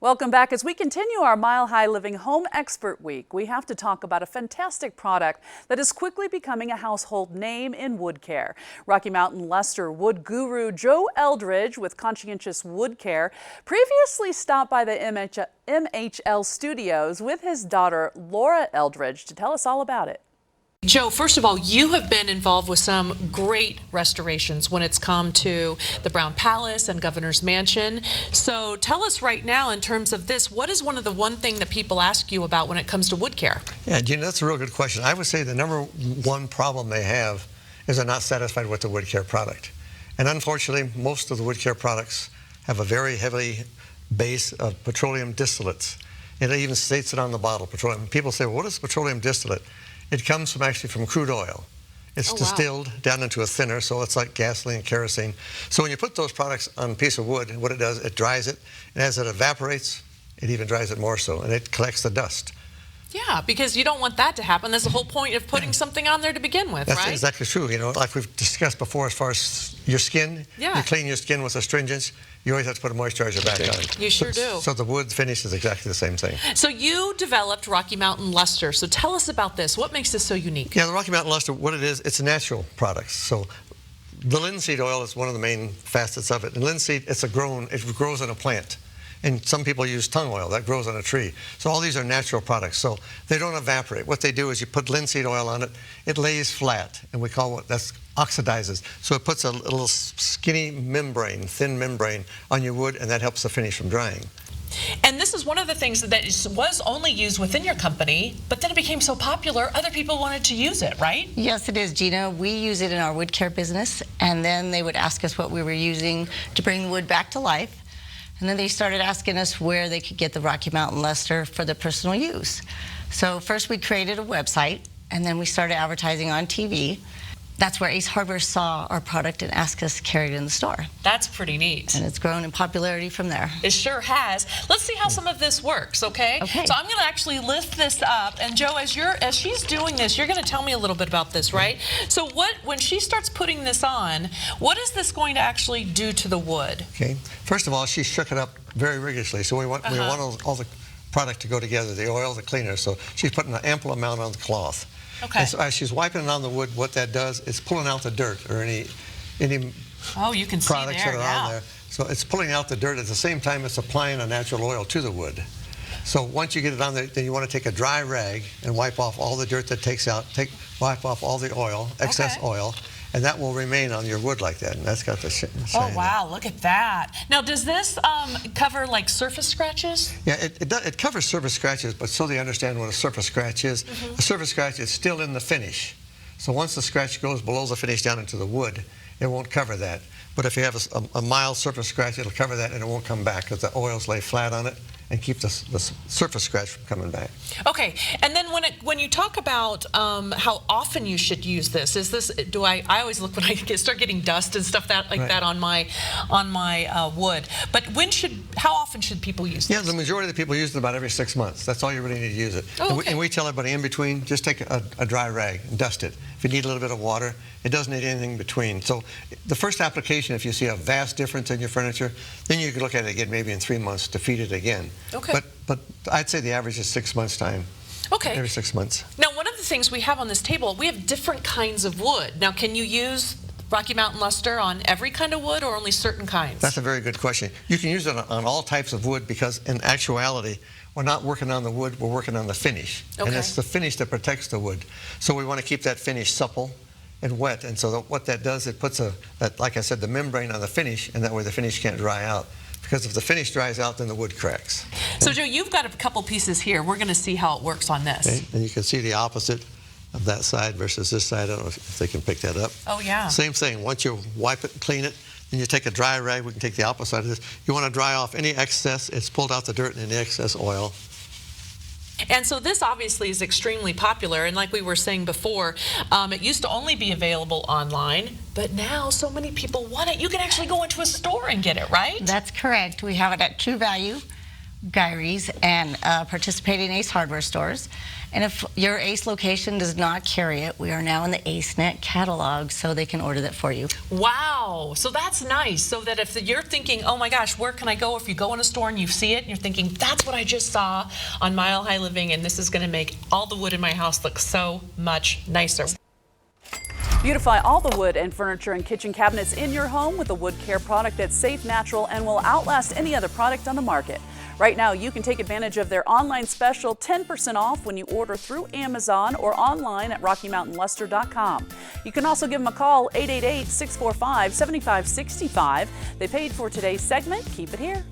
Welcome back. As we continue our Mile High Living Home Expert Week, we have to talk about a fantastic product that is quickly becoming a household name in wood care. Rocky Mountain Lustre wood guru Joe Eldridge with Conscientious Wood Care previously stopped by the MHL studios with his daughter Laura Eldridge to tell us all about it. Joe, first of all, you have been involved with some great restorations when it's come to the Brown Palace and Governor's Mansion. So tell us right now, in terms of this, what is one thing that people ask you about when it comes to wood care? Yeah, Gina, that's a real good question. I would say the number one problem they have is they're not satisfied with the wood care product. And unfortunately, most of the wood care products have a very heavy base of petroleum distillates. And it even states it on the bottle, petroleum. People say, well, what is petroleum distillate? It comes from crude oil. It's distilled down into a thinner, so it's like gasoline, kerosene. So when you put those products on a piece of wood, what it does, it dries it, and as it evaporates, it even dries it more so, and it collects the dust. Yeah, because you don't want that to happen. That's the whole point of putting something on there to begin with, right? That's exactly true. You know, like we've discussed before, as far as your skin, you clean your skin with astringents, you always have to put a moisturizer back on. You sure do. So the wood finish is exactly the same thing. So you developed Rocky Mountain Lustre. So tell us about this. What makes this so unique? Yeah, the Rocky Mountain Lustre, what it is, it's a natural product. So the linseed oil is one of the main facets of it. And linseed, it grows in a plant. And some people use tung oil that grows on a tree. So all these are natural products. So they don't evaporate. What they do is you put linseed oil on it, it lays flat, and we call that's oxidizes. So it puts a little skinny membrane, thin membrane on your wood, and that helps the finish from drying. And this is one of the things that was only used within your company, but then it became so popular, other people wanted to use it, right? Yes, it is, Gina. We use it in our wood care business, and then they would ask us what we were using to bring the wood back to life. And then they started asking us where they could get the Rocky Mountain Lustre for their personal use. So first we created a website, and then we started advertising on TV. That's where Ace Hardware saw our product and asked us to carry it in the store. That's pretty neat. And it's grown in popularity from there. It sure has. Let's see how some of this works, okay? Okay. So I'm going to actually lift this up, and Joe, as she's doing this, you're going to tell me a little bit about this, right? So when she starts putting this on, what is this going to actually do to the wood? Okay. First of all, she shook it up very rigorously, so we want all the product to go together, the oil, the cleaner. So she's putting an ample amount on the cloth. Okay. And so as she's wiping it on the wood, what that does is pulling out the dirt or any you can products see there, that are on there. So it's pulling out the dirt at the same time it's applying a natural oil to the wood. So once you get it on there, then you want to take a dry rag and wipe off all the dirt that wipe off all the oil, excess oil, and that will remain on your wood like that. And that's got the shine. Oh wow, look at that. Now does this cover like surface scratches? Yeah, it covers surface scratches, but so they understand what a surface scratch is. A surface scratch is still in the finish. So once the scratch goes below the finish down into the wood, it won't cover that. But if you have a mild surface scratch, it'll cover that and it won't come back because the oils lay flat on it and keep the surface scratch from coming back. Okay, and then when you talk about how often you should use this, I always look when I start getting dust and stuff that on my wood. But how often should people use this? Yeah, the majority of the people use it about every 6 months. That's all you really need to use it. Oh, okay. And we tell everybody in between, just take a dry rag and dust it. If you need a little bit of water, it doesn't need anything between. So the first application, if you see a vast difference in your furniture, then you can look at it again maybe in 3 months to feed it again. Okay. But I'd say the average is 6 months time. Okay. Every 6 months. Now, one of the things we have on this table, we have different kinds of wood. Now, can you use Rocky Mountain Lustre on every kind of wood or only certain kinds? That's a very good question. You can use it on all types of wood because in actuality, we're not working on the wood, we're working on the finish. Okay. And it's the finish that protects the wood. So we want to keep that finish supple and wet. And so what that does, it puts like I said, the membrane on the finish, and that way the finish can't dry out. Because if the finish dries out, then the wood cracks. So Joe, you've got a couple pieces here. We're going to see how it works on this. Okay. And you can see the opposite of that side versus this side. I don't know if they can pick that up. Oh, yeah. Same thing. Once you wipe it, clean it, then you take a dry rag. We can take the opposite side of this. You want to dry off any excess. It's pulled out the dirt and any excess oil. And so this obviously is extremely popular, and like we were saying before, it used to only be available online, but now so many people want it. You can actually go into a store and get it, right? That's correct. We have it at True Value. Gyrie's and participating Ace hardware stores. And if your Ace location does not carry it, we are now in the AceNet catalog, so they can order that for you. Wow, so that's nice. So that if you're thinking, oh my gosh, where can I go? If you go in a store and you see it and you're thinking, that's what I just saw on Mile High Living, and this is going to make all the wood in my house look so much nicer. Beautify all the wood and furniture and kitchen cabinets in your home with a wood care product that's safe, natural, and will outlast any other product on the market. Right now, you can take advantage of their online special 10% off when you order through Amazon or online at RockyMountainLustre.com. You can also give them a call, 888-645-7565. They paid for today's segment. Keep it here.